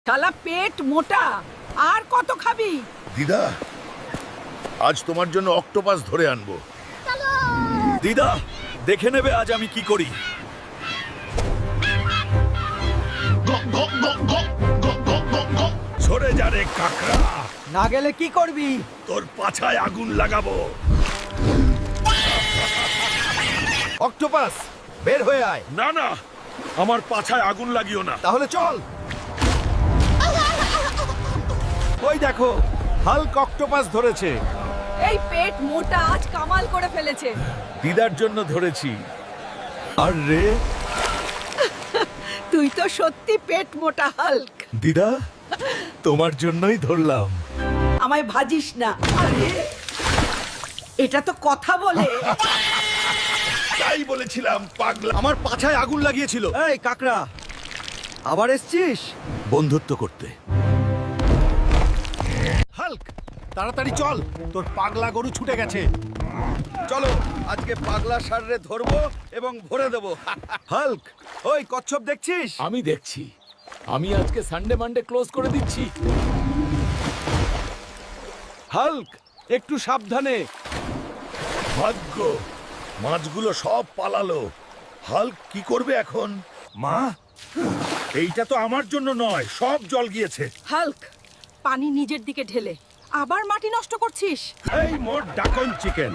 শালা পেট মোটা, আর কত খাবি? দিদা, আজ তোমার জন্য অক্টোপাস ধরে আনবো। দিদা, দেখে নেবে আজ আমি কি করি। সরে যা রে কাকড়া, না গেলে কি করবি? তোর পাছায় আগুন লাগাবো। অক্টোপাস, বের হয়ে আয়। না না, আমার পাছায় আগুন লাগিও না। তাহলে চল। ওই দেখো, হাল্ক অক্টোপাস ধরেছে। এই পেট মোটা আজ কামাল করে ফেলেছে। দিদার জন্য ধরেছি। আর রে তুই তো সত্যি পেট মোটা হাল্ক। দিদা, তোমার জন্যই ধরলাম। আমায় ভাজিস না। আরে, এটা তো কথা বলে। তাই বলেছিলাম পাগলা। আমার পাছায় আগুন লাগিয়েছিল। এই কাকড়া, আবার এসছিস বন্ধুত্ব করতে? হাল্ক, তাড়াতাড়ি চল, তোর পাগলা গরু ছুটে গেছে। চলো, আজকে পাগলা ষাঁড়রে ধরবো এবং ভরে দেবো। হাল্ক, ওই কচ্ছপ দেখছিস? আমি দেখছি। আমি আজকে সানডে মানডে ক্লোজ করে দিচ্ছি। হাল্ক, একটু সাবধানে। ভাগ্য, মাছগুলো সব পালালো। হাল্ক কি করবে এখন? মা, এইটা তো আমার জন্য নয়, সব জল গিয়েছে। হাল্ক, পানি নিজের দিকে ঢেলে আবার মাটি নষ্ট করছিস। এই মোর ডাকন চিকেন।